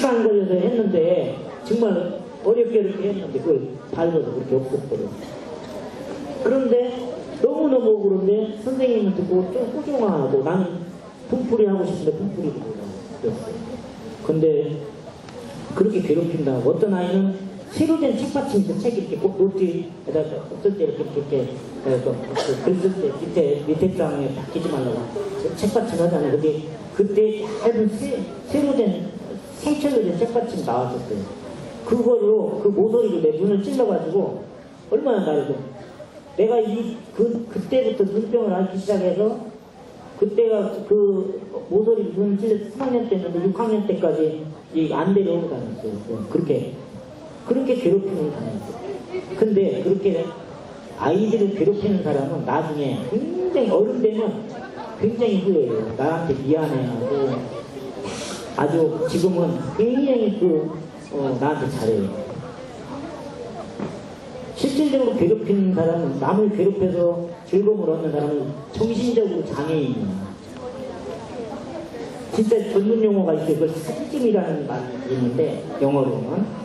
시간 걸려서 했는데 정말 어렵게 이렇게 했는데 그걸 밟아서 그렇게 없었거든. 그런데 너무너무 억울한데 선생님은 듣고 좀 꾸중하고 나는 분풀이 하고 싶은데 분풀이 그랬어요. 근데 그렇게 괴롭힌다고 어떤 아이는 새로 된 책받침에서 책 이렇게 노트에다 쓸 때 이렇게 글 쓸 때 밑에 장에 바뀌지 말라고 책받침 하잖아요. 근데 그때 얇은 새로 된 생철로 된 책받침 나왔었어요. 그걸로 그 모서리로 내 눈을 찔러가지고 얼마나 나르고 내가 그때부터 눈병을 앓기 시작해서 그때가 그 모서리로 눈을 찔러 3학년 때였는데 6학년 때까지 안 내려오고 다녔어요. 그렇게 괴롭히는 다녔어요. 근데 그렇게 아이들을 괴롭히는 사람은 나중에 굉장히 어른 되면 굉장히 후회해요. 나한테 미안해하고 아주 지금은 굉장히 나한테 잘해요. 실질적으로 괴롭히는 사람은 남을 괴롭혀서 즐거움을 얻는 사람은 정신적으로 장애인이에요. 진짜 전문 용어가 있어요. 그걸 사기증이라는 말이 있는데 영어로는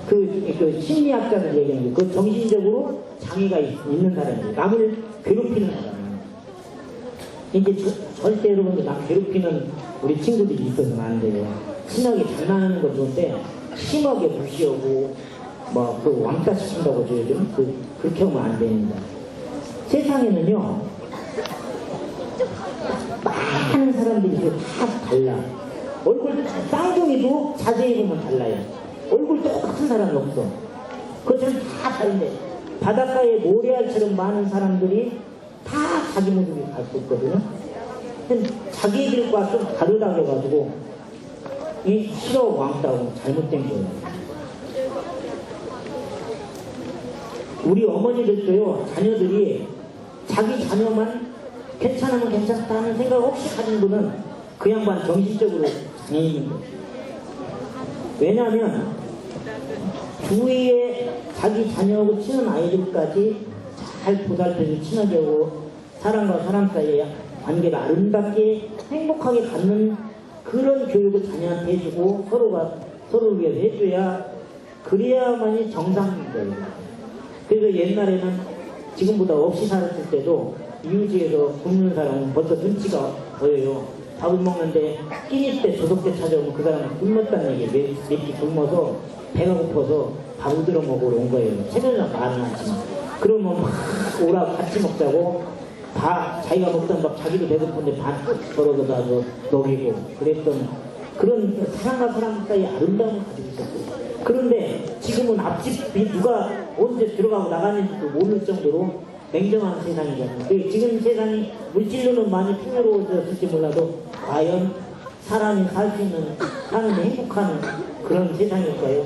그 심리학자들 얘기하는 게 그 정신적으로 장애가 있는 사람이에요. 남을 괴롭히는 사람이에요. 이제 절대 여러분들 남 괴롭히는 우리 친구들이 있어서는 안 돼요. 친하게 장난하는 건 좋은데 심하게 무시하고 그 왕따 시킨다고 요즘 그렇게 하면 안 됩니다. 세상에는요 많은 사람들이 다 달라. 얼굴 쌍둥이도 자세히 보면 달라요. 얼굴 똑같은 사람이 없어. 그것처럼 다 다른데 바닷가에 모래알처럼 많은 사람들이 다 자기 모습을 갖고 있거든요. 자기들과 좀 다르다고 해가지고 이 싫어 왕따고 잘못된 거예요. 우리 어머니들도요 자녀들이 자기 자녀만 괜찮으면 괜찮다 하는 생각 없이 가진 분은 그 양반 정신적으로 장애인인 거예요. 왜냐하면 주위에 자기 자녀하고 친한 아이들까지 잘 보살펴서 친하게 하고 사람과 사람 사이에 관계를 아름답게 행복하게 갖는 그런 교육을 자녀한테 해주고 서로를 위해서 해줘야 그래야만이 정상인 거예요. 그래서 옛날에는 지금보다 없이 살았을 때도 이웃지에서 굶는 사람은 벌써 눈치가 보여요. 밥을 먹는데 끼니 때 조석 때 찾아오면 그 사람은 굶었다는 얘기예요. 몇 끼 굶어서 배가 고파서 밥을 들어 먹으러 온 거예요. 체면이나 말은 않지만. 그러면 막 오라고 같이 먹자고 자기가 먹던 밥 자기도 배고픈데 반 덜어서 놔서 먹이고 그랬던 그런 사람과 사람 사이의 아름다움을 가지고 있었어요. 그런데 지금은 앞집이 누가 언제 들어가고 나가는지도 모를 정도로 냉정한 세상이잖아요. 지금 세상이 물질로는 많이 풍요로워졌을지 몰라도 과연 사람이 살 수 있는 사람이 행복한 그런 세상일까요?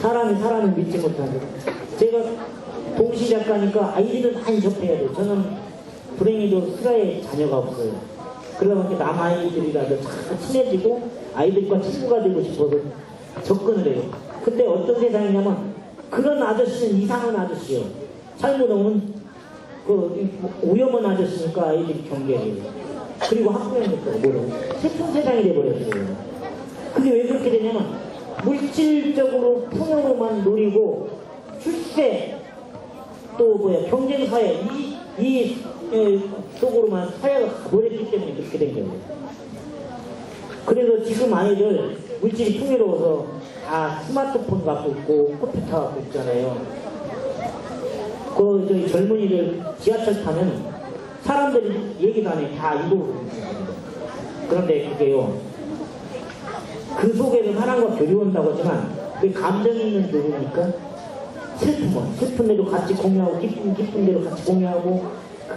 사람이 사람을 믿지 못하죠. 제가 동시 작가니까 아이들은 많이 접해야 돼요. 저는 불행히도 스가에 자녀가 없어요. 그러다 보니까 남 아이들이라도 잘 친해지고 아이들과 친구가 되고 싶어서 접근을 해요. 근데 어떤 세상이냐면 그런 아저씨는 이상한 아저씨예요. 잘못 오면 오염한 아저씨니까 아이들이 경계해요. 그리고 학부형니까 뭐라고 슬픈 세상이 돼버렸어요. 그게 왜 그렇게 되냐면 물질적으로 풍요로만 노리고 출세 또 경쟁사회 이 속으로만 사회가 가버렸기 때문에 그렇게 된 거예요. 그래서 지금 아이들 물질이 풍요로워서 다 스마트폰 갖고 있고 컴퓨터 갖고 있잖아요. 저희 젊은이들 지하철 타면 사람들이 얘기도 안 해. 다 이거. 그런데 그게요. 그 속에서 사람과 교류한다고 하지만 그 감정 있는 노래니까 슬픈 대로 같이 공유하고 기쁜 대로 같이 공유하고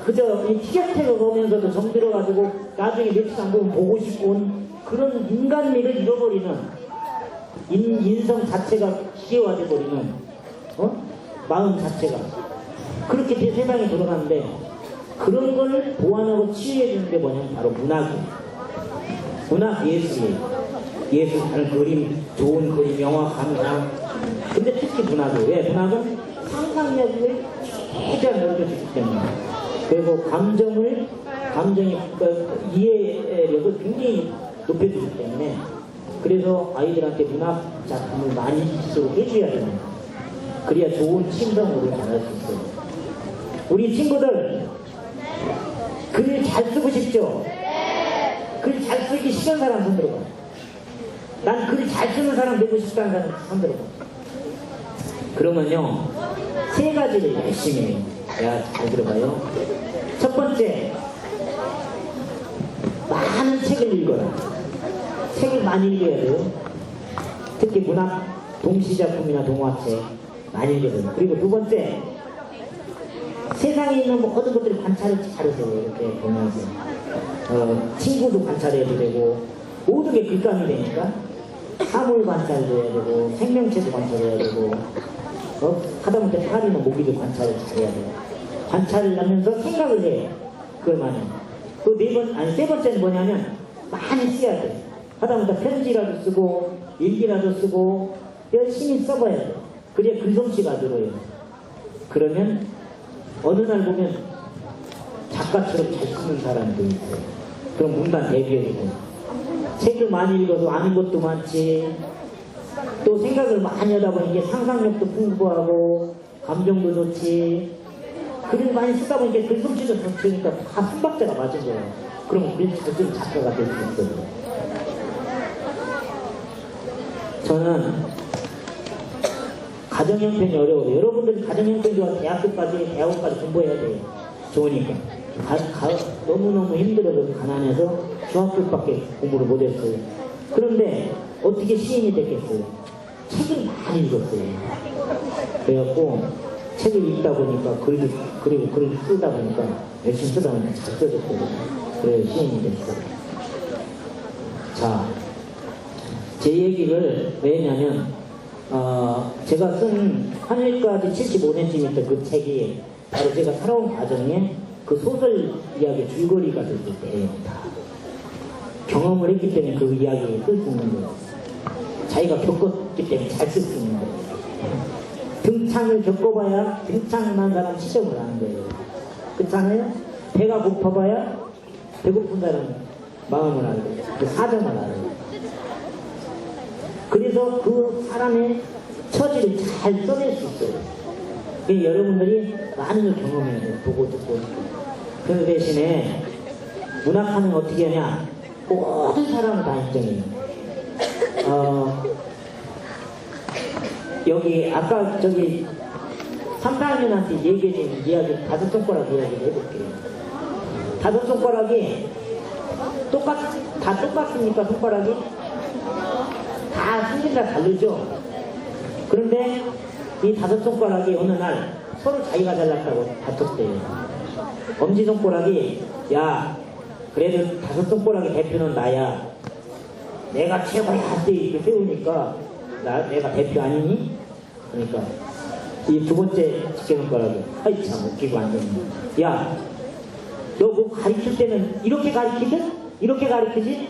그저 티격태격 하면서도 정들어가지고 나중에 며칠 안 보면 보고 싶고 온 그런 인간미를 잃어버리는 인성 자체가 기계화돼버리는 마음 자체가 그렇게 세상에 돌아가는데 그런 걸 보완하고 치유해주는 게 뭐냐면 바로 문학이에요. 문학 예술이에요. 예술, 잘 그림, 좋은 그림, 영화, 감상. 근데 특히 문학이에요. 왜? 문학은 상상력을 최대한 넓혀주기 때문에. 그리고 감정의 이해력을 굉장히 높여주기 때문에 그래서 아이들한테 문학 작품을 많이 쓰도록 해줘야 됩니다. 그래야 좋은 침성으로 자랄 수 있어요. 우리 친구들 글 잘 쓰고 싶죠? 글 잘 쓰기 싫은 사람 손 들어봐. 난 글 잘 쓰는 사람 되고 싶다는 사람 손 들어봐. 그러면요, 세 가지를 열심히 해요. 야, 잘 들어봐요. 첫 번째, 많은 책을 읽어라. 책을 많이 읽어야 돼요. 특히 문학, 동시작품이나 동화책 많이 읽어요. 그리고 두 번째, 세상에 있는 모든 것들을 관찰을 잘해서 이렇게 보면서 친구도 관찰해도 되고 모든 게 글감이 되니까 사물 관찰도 해야 되고 생명체도 관찰해야 되고 하다못해 파리나 모기도 관찰을 잘해야 돼요. 관찰을 하면서 생각을 해요. 그걸 많이. 또 세 번째는 뭐냐면 많이 써야 돼요. 하다못해 편지라도 쓰고 일기라도 쓰고 열심히 써봐야 돼요. 그래야 글솜씨가 들어요. 그러면 어느 날 보면 작가처럼 잘 쓰는 사람도 있어요. 그럼 문단 대비해주고 책을 많이 읽어도 아는 것도 많지, 또 생각을 많이 하다 보니 상상력도 풍부하고 감정도 좋지, 글을 많이 쓰다 보니까 글솜씨도 좋으니까 다 순박자가 맞은 거예요. 그럼 글쓰는 작가가 될 수 있어요. 저는 가정형편이 어려워요. 여러분들이 가정형편이 좋아 대학교까지 공부해야 돼요. 좋으니까. 너무너무 힘들어서 가난해서 중학교밖에 공부를 못했어요. 그런데 어떻게 시인이 됐겠어요? 책을 많이 읽었어요. 그래갖고 책을 읽다 보니까 그리고 글을 쓰다 보니까 열심히 쓰다 보니까 잘 써졌거든요. 그래서 시인이 됐어요. 자, 제 얘기를 왜 했냐면 제가 쓴 하늘까지 75cm 그 책이 바로 제가 살아온 과정에 그 소설 이야기의 줄거리가 될 때입니다. 경험을 했기 때문에 그 이야기를 쓸 수 있는 거예요. 자기가 겪었기 때문에 잘 쓸 수 있는 거예요. 등창을 겪어봐야 등창한 사람 시점을 아는 거예요. 그렇잖아요? 배가 고파봐야 배고픈 사람 마음을 아는 거예요. 그 사정을 아는 거예요. 그래서 그 사람의 처지를 잘 써낼 수 있어요. 여러분들이 많은 걸 경험해야 돼요. 보고 듣고. 그 대신에 문학하면 어떻게 하냐? 모든 사람을 다 인정해요. 여기 아까 저기 3, 4학년한테 얘기해준 이야기 5손가락 이야기를 해볼게요. 5손가락이 다 똑같습니까? 손가락이? 다 생긴 다 다르죠? 그런데 이 5손가락이 어느 날 서로 자기가 잘났다고 다퉜대요. 엄지손가락이 야, 그래도 5손가락의 대표는 나야. 내가 최고야 이렇게 세우니까 내가 대표 아니니? 그러니까 이 두 번째 집게손가락이 아이 참 웃기고 앉았네. 야, 너 뭐 가르칠 때는 이렇게 가르치든? 이렇게 가르치지?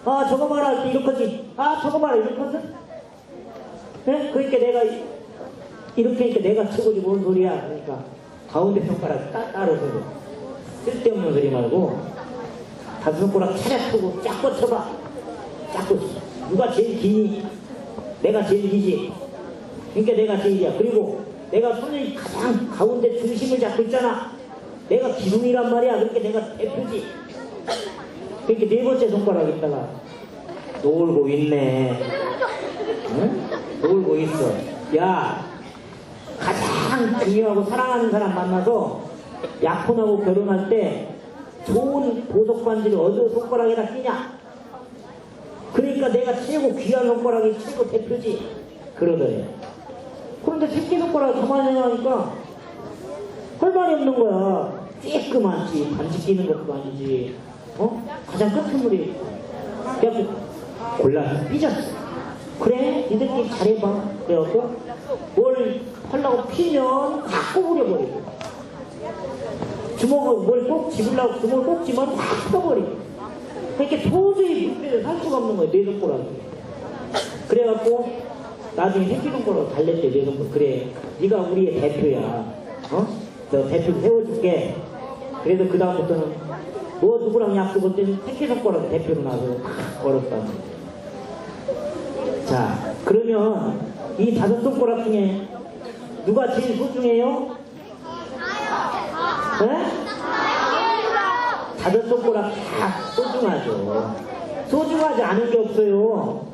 아 저거 봐라 할 때 이렇게 하지. 아 저거 봐라 이렇게 하지. 네? 그러니까 내가 이렇게 하니까 내가 최고지 뭔 소리야. 그러니까 가운데 손가락 따로 서고 쓸데없는 소리 말고 5손가락 차례 펴고 쫙 뻗쳐봐. 쫙 뻗쳐. 누가 제일 기니? 내가 제일 기지. 그러니까 내가 제일이야. 그리고 내가 손을 가장 가운데 중심을 잡고 있잖아. 내가 기둥이란 말이야. 그러니까 내가 대표지. 그러니까 네 번째 손가락 있다가 놀고 있네. 응? 놀고 있어. 야, 가장 중요하고 사랑하는 사람 만나서 약혼하고 결혼할 때 좋은 보석 반지를 어느 손가락에다 끼냐? 그러니까 내가 최고 귀한 손가락이 최고 대표지. 그러더래. 그런데 새끼손가락이 가만히 생각하니까 할 말이 없는 거야. 쬐끄만지 반지 끼는 것도 아니지. 가장 끝머리. 그래갖고 골라서 삐졌어. 그래 니들끼리 잘해봐. 그래갖고 뭘 하려고 피면 확 꼬부려버리고, 주먹을 뭘 꼭 집으려고 주먹을 꼭 집으면 확 떠버리고. 그러니까 도저히 물배를 살 수가 없는 거예요. 내 손가락이. 그래갖고 나중에 새끼손가락을 달랬대. 내 손가락. 그래 네가 우리의 대표야. 너 대표 세워줄게. 그래서 그 다음부터는 뭐 누구랑 약속할 때는 새끼손가락 대표로 나서 걸었다. 자, 그러면 이 5손가락 중에 누가 제일 소중해요? 네? 5손가락 다 소중하죠. 소중하지 않은 게 없어요.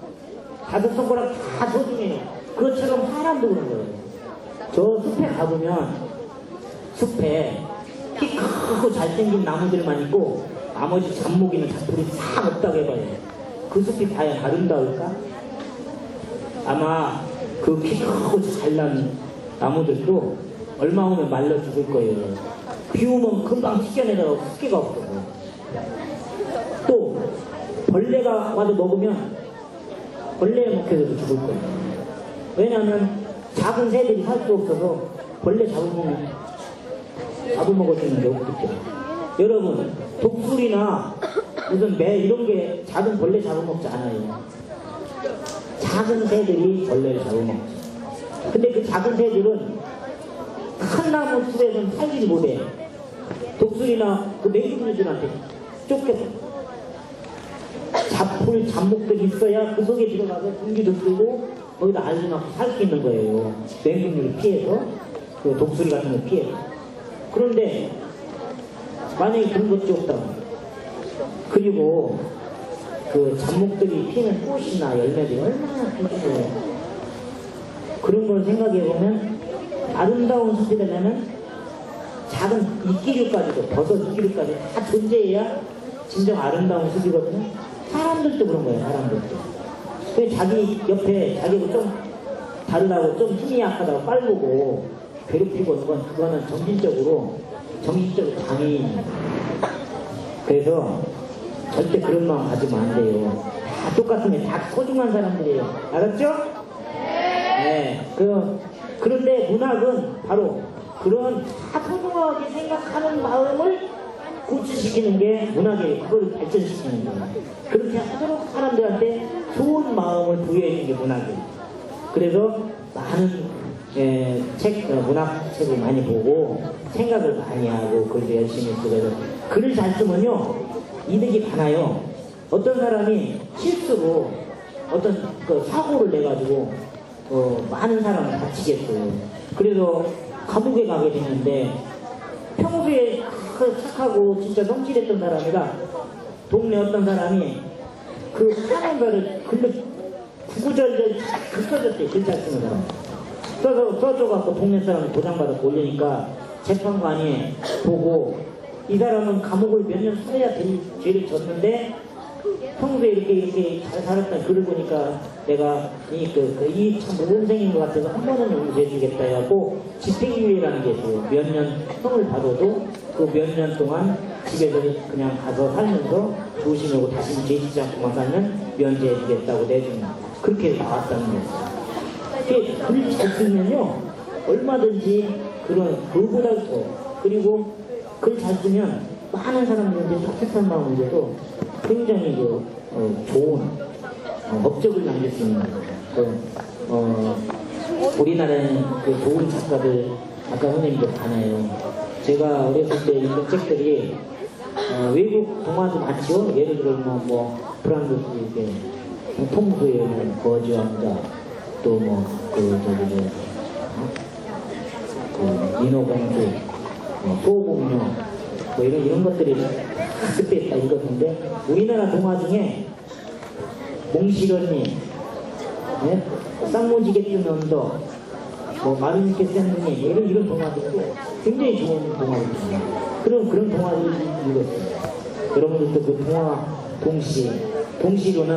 5손가락 다 소중해요. 그것처럼 사람도 그런 거예요. 저 숲에 가보면 숲에 키 크고 잘생긴 나무들만 있고 나머지 잡목이는 잡풀이 싹 없다고 해봐요. 그 숲이 과연 아름다울까? 아마 그 키 크고 잘난 나무들도 얼마 후면 말라 죽을 거예요. 비 오면 금방 씻겨내다가 습기가 없어서. 또 벌레가 와서 먹으면 벌레에 먹혀서도 죽을 거예요. 왜냐하면 작은 새들이 살 수 없어서 벌레 잡아먹을 수 있는 게 없기 때문에. 여러분, 독수리나 무슨 매 이런 게 작은 벌레 잡아먹지 않아요. 작은 새들이 벌레를 잡아먹죠. 근데 그 작은 새들은 큰 나무 숲에서는 살지 못해. 독수리나 그 맹금류들한테 쫓겨서 잡풀 잡목들이 있어야 그 속에 들어가서 공기도 쓰고 거기다 알도 낳고 살 수 있는 거예요. 맹금류를 피해서, 그 독수리 같은 걸 피해서. 그런데 만약에 그런 것이 없다면, 그리고 그 잡목들이 피는 꽃이나 열매들이 얼마나 beautif해요. 그런 걸 생각해보면 아름다운 숲이 되려면 작은 이끼류까지도, 버섯 이끼류까지 다 존재해야 진정 아름다운 숲이거든요. 사람들도 그런 거예요. 사람들도. 그 자기 옆에 자기가 좀 다르다고 좀 힘이 약하다고 빨고 괴롭히고 그거는 정신적으로 장애인입니다. 그래서 절대 그런 마음 가지면 안 돼요. 다 똑같으면 다 소중한 사람들이에요. 알았죠? 네. 그런데 문학은 바로 그런 다 소중하게 생각하는 마음을 고취시키는 게 문학이에요. 그걸 발전시키는 거예요. 그렇게 하도록 사람들한테 좋은 마음을 부여해주는 게 문학이에요. 그래서 많은 문학책을 많이 보고 생각을 많이 하고 글도 열심히 쓰고 해서 글을 잘 쓰면요 이득이 많아요. 어떤 사람이 실수로 어떤 그 사고를 내가지고 많은 사람을 다치겠어요. 그래서 감옥에 가게 됐는데 평소에 착하고 진짜 성실했던 사람이라 동네 어떤 사람이 그 사람들을 글로 구구절절 써줬대요. 글 잘 쓰는 사람. 써줘갖고 동네 사람을 도장받아서 올리니까 재판관이 보고 이 사람은 감옥을 몇 년 살아야 될 죄를 졌는데 평소에 이렇게 잘 살았다 글을 보니까 내가 이 참 모범생인 것 같아서 한 번은 용서해주겠다 해갖고 집행유예라는 게 있어요. 몇 년 형을 받아도 그 몇 년 동안 집에서 그냥 가서 살면서 조심하고 다시는 죄 짓지 않고만 살면 면제해주겠다고 내주는 그렇게 나왔다는 거예요. 글을 잘 쓰면요 얼마든지 그보다 더 그리고 글 잘 쓰면 많은 사람들한테 따뜻한 마음으로도 굉장히 좋은 업적을 남길 수 있는 우리나라에는 그 좋은 작가들 아까 선생님도 많아요. 제가 어렸을 때 읽은 책들이 외국 동화도 많죠. 예를 들어 프랑스 이렇게 톰 소예어는 거지 왕자 또 민호공주 소공녀 이런 것들이 그때 다 읽었는데 우리나라 동화 중에 몽실언니 쌍무지개 뜬 언덕 마르니케 샌드니 이런 동화들도 굉장히 좋은 동화들입니다. 그런 동화들을 읽었어요. 여러분들도 그 동화 동시로는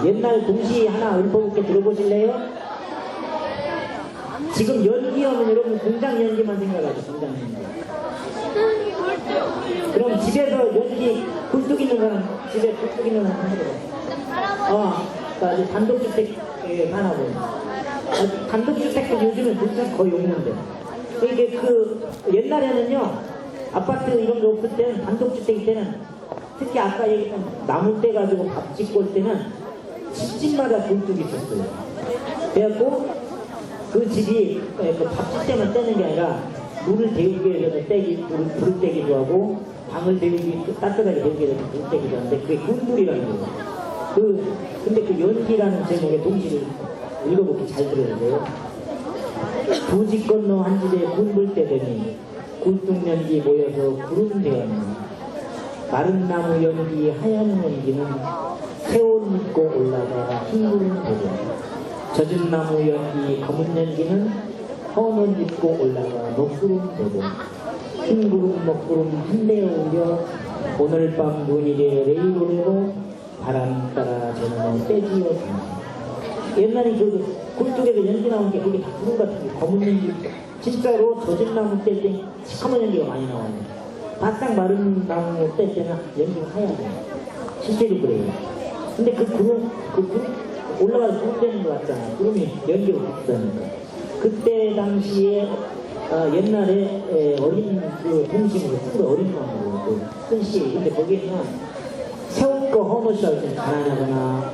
옛날 동시 하나 읊어볼게 들어보실래요? 지금 연기하면 여러분 공장 연기만 생각하죠. 공장 연기. 그럼 집에서 연기 굴뚝 있는 사람 집에 굴뚝 있는 사람 해보세요. 그러니까 단독주택에 사나고 단독주택도 요즘은 굴뚝 거의 없는데 이게 옛날에는요 아파트 이런 거 없을 때는 단독주택 때는 특히 아까 얘기했던 나무 떼 가지고 밥 짓고 올 때는 집집마다 굴뚝이 있었어요. 그래갖고 그 집이 밥 짓 때만 떼는 게 아니라 물을 데우기 위해서 불을 떼기도 하고 방을 데우기, 따뜻하게 데우게 되는 물때기도 하는데 그게 군불이라는 거예요. 근데 그 연기라는 제목의 동시를 읽어보기 잘 들어주세요. 두 집 건너 한 집에 군불 때더니 굴뚝연기 모여서 구름 되었네. 마른 나무 연기 하얀 연기는 새옷 입고 올라가 흰 구름 되고 젖은 나무 연기 검은 연기는 헌옷 입고 올라가 녹구름 되고 흰 구름 먹구름 한데 어울려 오늘 밤 눈이 돼 레이로레로 바람 따라 저는 떼지어 옛날에 그 굴뚝에서 연기 나온 게 그게 다 구름 같은 게 검은 연기 진짜로 젖은 나무 뗄 때 시커먼 연기가 많이 나와요. 바싹 마른 나무 뗄 때는 연기가 하얘요. 실제로 그래요. 근데 그 구름 올라가서 구름 되는 거 같잖아요. 구름이 연기가 없다는 거. 그때 당시에 옛날에 어린 그 동심으로 쓴 어린 마음으로 쓴 시. 근데 거기에는 새옷과 헌옷이라고 좀 가난하거나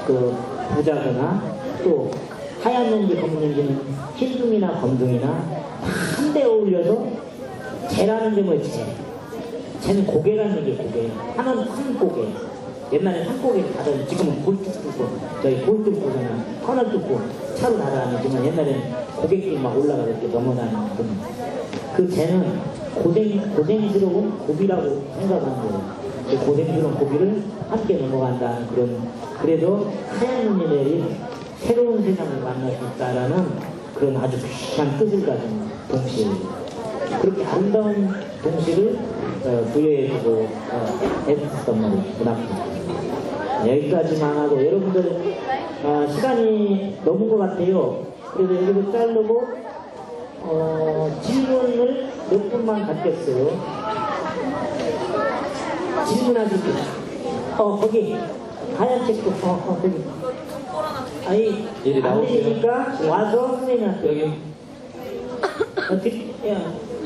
그 부자거나 또 하얀 연기 검은 연기는 흰둥이나 검둥이나 한데 어울려서 재라는 게 뭐예요? 재는 고개라는 얘기예요. 고개. 하나는 산고개. 옛날에 산고개를 다들 지금은 골뚝 뚫고 저희 골뚝 보잖아. 터널 뚫고 차로 날아다니지만 옛날에는 고갯길 막 올라가서 이렇게 넘어다니는 그 재는 고생스러운 고비라고 생각하는 거예요. 그 고생스러운 고비를 함께 넘어간다는 그래도 하얀 눈이 내린 새로운 세상을 만날 수 있다라는 그런 아주 귀한 뜻을 가진 동시예요. 그렇게 아름다운 동시를 부여해주고 애썼던 말이 문학입니다. 여기까지만 하고 여러분들 시간이 넘은 것 같아요. 그래서 여기서 자르고 질문을 몇 분만 받겠어요. 질문하실 분. 거기 하얀 책도 거기. 아니 안 되니까 와서 선생님한테 여기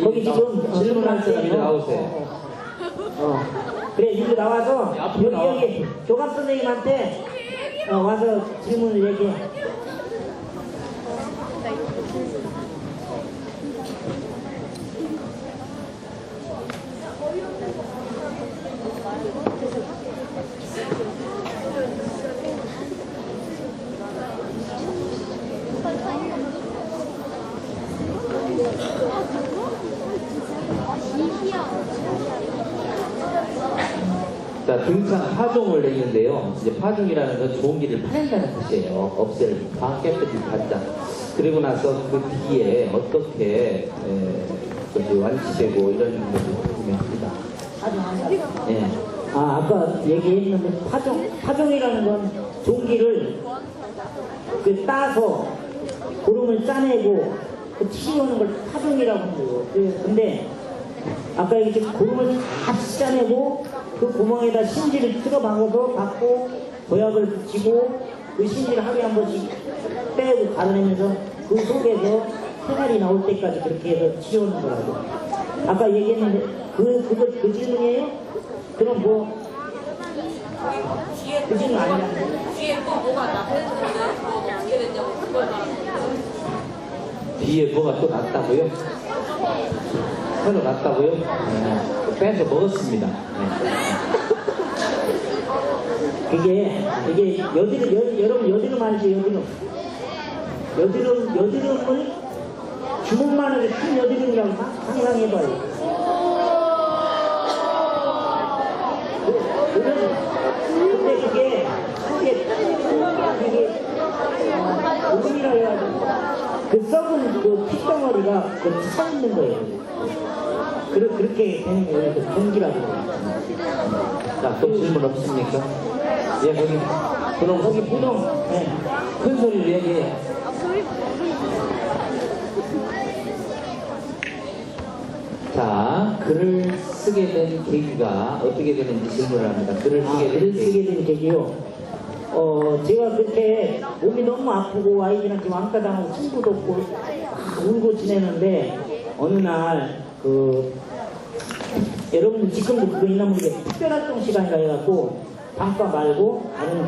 거기 지금 질문할 사람이 나오세요. 그래 이리 나와서 앞으로 나와. 여기 교감 선생님한테 와서 질문을 얘기해. 자, 등산 파종을 냈는데요. 이제 파종이라는 건 종기를 파낸다는 뜻이에요. 없앨, 방깨뜨기 받자. 그리고 나서 그 뒤에 어떻게 완치되고 이런 것을 궁금해합니다. 예. 아까 얘기했는데 파종이라는 건 종기를 따서 구름을 짜내고 치우는 걸 파종이라고 하는 거예요. 근데 아까 이렇게 구름을 다 짜내고 그 구멍에다 신지를 틀어박아서 받고 도약을 붙이고 그 신지를 하루에 한 번씩 빼고 갈아내면서 그 속에서 생활이 나올 때까지 그렇게 해서 치우는 거라고. 아까 얘기했는데 그 질문이에요? 그럼 그 질문 아니라는 뒤에 또 뭐가 나쁘는데 뭐 어떻게 됐냐고 그걸 말하는 뒤에 뭐가 또 났다고요? 새로 났다고요? 빼서 먹었습니다. 이게 여러분 여드름 알죠? 여드름을 주먹만하게 큰 여드름이라고 상상해봐요. 근데 그게 오금이라 해가지고 그 썩은 그 핏덩어리가 차 있는 거예요. 그렇게 되는 거예요. 그 공기라고. 자, 또 질문 없습니까? 예, 거기 분홍. 네. 큰 소리로 얘기해. 자, 글을 쓰게 된 계기가 어떻게 되는지 질문을 합니다. 글을 쓰게 된 계기요. 제가 그렇게 몸이 너무 아프고 아이들한테 왕따당하고 친구도 없고 울고 지내는데 어느 날 여러분들 지금도 그거 있나 모르겠어요. 특별활동 시간이라 해갖고 방과 말고 다른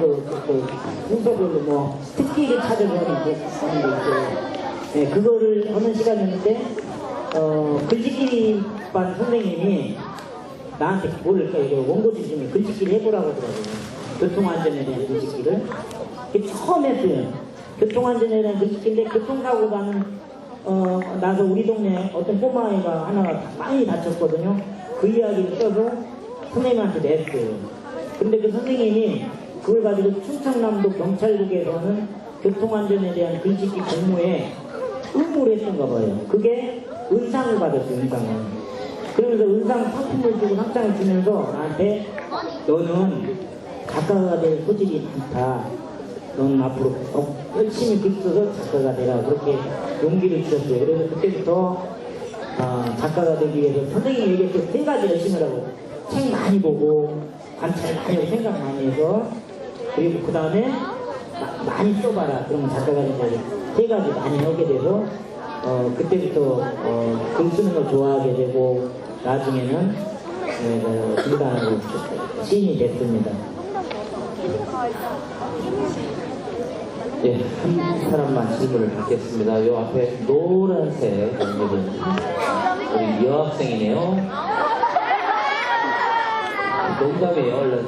순서별로 뭐 특기를 찾아보는 게 있어요. 네, 그거를 하는 시간이었는데 글짓기 반 선생님이 나한테 뭘 원고지 중에 글짓기를 해보라고 하더라고요. 교통안전에 대한 글짓기를. 그게 처음 했어요. 교통안전에 대한 글짓기인데 교통사고 나서 우리 동네 어떤 꼬마아이가 하나가 많이 다쳤거든요. 그 이야기를 써서 선생님한테 냈어요. 근데 그 선생님이 그걸 가지고 충청남도 경찰국에서는 교통안전에 대한 글짓기 공모에 응모를 했던가 봐요. 그게 은상을 받았어요, 은상을. 그러면서 은상 상품을 주고 상장을 주면서 나한테 너는 작가가 될 소질이 많다. 너는 앞으로 열심히 글 써서 작가가 되라. 그렇게 용기를 주셨어요. 그래서 그때부터 작가가 되기 위해서 선생님이 얘기했던 3가지 열심히 하라고. 책 많이 보고 관찰 많이 하고 생각 많이 해서 그리고 그 다음에 많이 써봐라. 그러면 작가가 된다. 3가지 많이 하게 돼서 그때부터 글 쓰는 걸 좋아하게 되고 나중에는 분단으로 시인이 됐습니다. 예, 한 사람만 질문을 받겠습니다. 요 앞에 노란색 옷입은 우리 여학생이네요. 농담이에요, 얼른.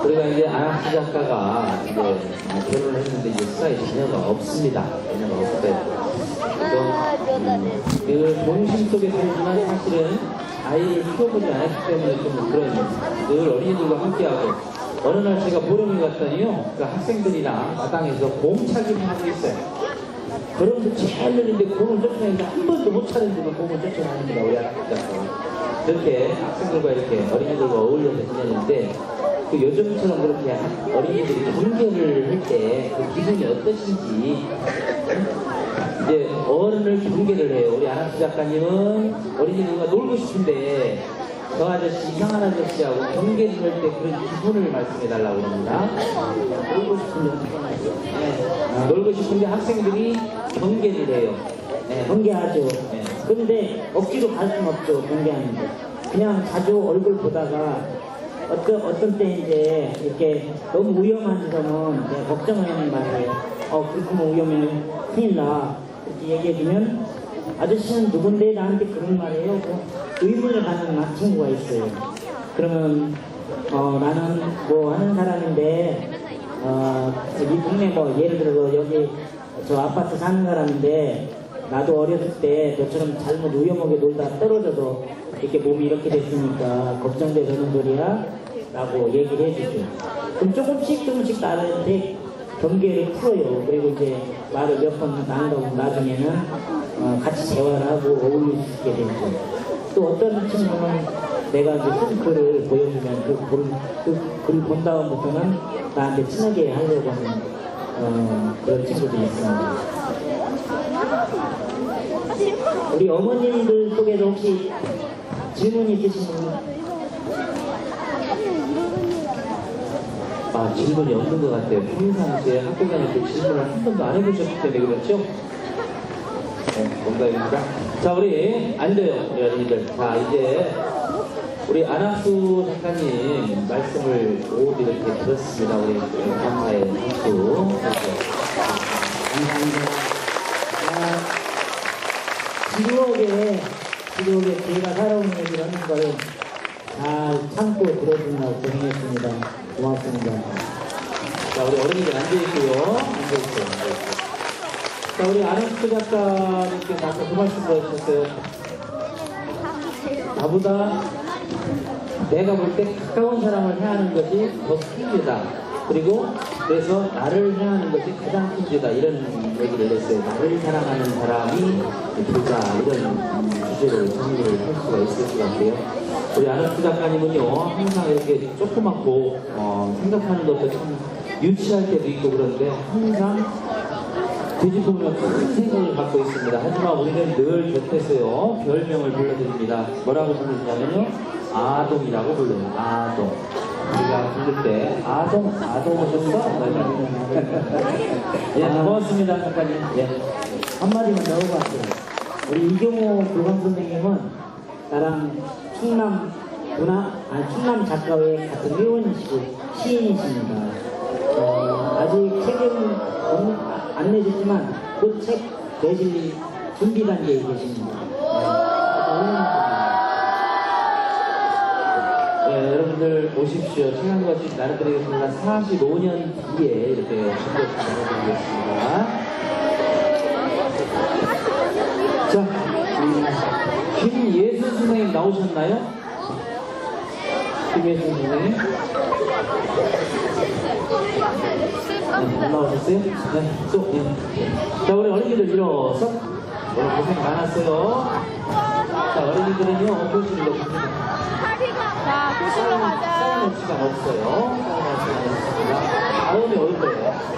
우리가 이제 안학수 작가가 이제 결혼을 했는데 이제 수사에 자녀가 없습니다. 자녀가 없어요. 그 본심 속에 살지만 사실은 아이를 키워보지 않았기 때문에 좀 그런 늘 어린이들과 함께하고 어느 날 제가 보령에 갔더니요 그 학생들이랑 마당에서 공차기를 하고 있어요. 그러면서 제일 느린데 공을 쫓아내는데 한 번도 못 차는데도 공을 쫓아내는다 우리 안학수 작가. 그렇게 학생들과 이렇게 어린이들과 어울려서 지내는데 그 요즘처럼 그렇게 어린이들이 경계를 할 때 그 기분이 어떠신지 이제 어른을 경계를 해요. 우리 안학수 작가님은 어린이들과 놀고 싶은데 저 아저씨 이상한 아저씨하고 경계를 할 때 그런 기분을 말씀해 달라고 합니다. 놀고 싶은데 네. 놀고 싶은데 학생들이 경계를 해요. 네. 경계하죠. 네. 그런데 억지로 갈 수는 없죠. 경계하는데 그냥 자주 얼굴 보다가 어떤 때 이제 이렇게 너무 위험한 데서는 내가 걱정하는 말이에요. 그렇게 위험하면 큰일 나. 이렇게 얘기해주면 아저씨는 누군데 나한테 그런 말이에요. 의문을 갖는 친구가 있어요. 그러면 나는 뭐 하는 사람인데 이 동네 뭐 예를 들어서 여기 저 아파트 사는 사람인데 나도 어렸을 때 너처럼 잘못 위험하게 놀다 떨어져서 이렇게 몸이 이렇게 됐으니까 걱정돼서 하는 소리야 라고 얘기를 해주죠. 그럼 조금씩 나한테 경계를 풀어요. 그리고 이제 말을 몇 번 나누다 나중에는 같이 대화를 하고 어울릴 수 있게 되죠. 또 어떤 친구는 내가 이제 쓴 글을 보여주면 그 글을 본 다음부터는 나한테 친하게 하려고 하는 그런 친구들이 있습니다. 우리 어머님들 속에서 혹시 질문 있으신 분? 질문이 없는 것 같아요. 평상시에 학교 다닐 때 질문을 한 번도 안 해보셨기 때문에 그렇죠? 네, 농담입니다. 자, 우리 앉아요, 우리 어린이들. 자, 이제 우리 안학수 작가님 말씀을 모두 이렇게 들었습니다. 우리 감사의 박수. 감사합니다. 지루하게 제가 살아온 얘기를 하는 걸 잘 참고 들어준다고 고생했습니다. 고맙습니다. 자, 우리 어린이들 앉아있고요. 앉아있어요. 자, 우리 안학수 작가님께서 아까 그 말씀을 해주셨어요. 나보다 내가 볼 때 가까운 사람을 해하는 것이 더 큰 죄다. 그리고 그래서 나를 해하는 것이 가장 큰 죄다. 이런 얘기를 했어요. 나를 사랑하는 사람이 죄다. 이런 주제로 정리를 할 수가 있을 것 같아요. 우리 안학수 작가님은요, 항상 이렇게 조그맣고, 생각하는 것도 참 유치할 때도 있고 그런데 항상 뒤집어보면 큰 생각을 갖고 있습니다. 하지만 우리는 늘 곁에서요, 별명을 불러드립니다. 뭐라고 부르냐면요, 아동이라고 불러요. 아동. 우리가 부를 때, 아동 오셨어? 예, 고맙습니다, 작가님. 예. 한마디만 더 하고 갈게요. 우리 이경호 교감 선생님은 나랑 충남 충남 작가회 같은 회원이시고 시인이십니다. 아직 책은 안 내셨지만 그 책 내실 준비 단계에 계십니다. 네, 여러분들 오십시오. 시간 것이 나눠드리겠습니다. 45년 뒤에 이렇게 준비해서 나눠드리겠습니다. 자, 김예순 선생님 나오셨나요? 김예순 선생님? 네, 안 나오셨어요? 네, 또, 예. 자, 우리 어린이들 일어서. 오늘 고생 많았어요. 자, 어린이들은요, 교실로 갑니다. 자, 교실로 가자. 사인 시간 없어요. 사인 시간 없습니다. 다음에 올 거예요.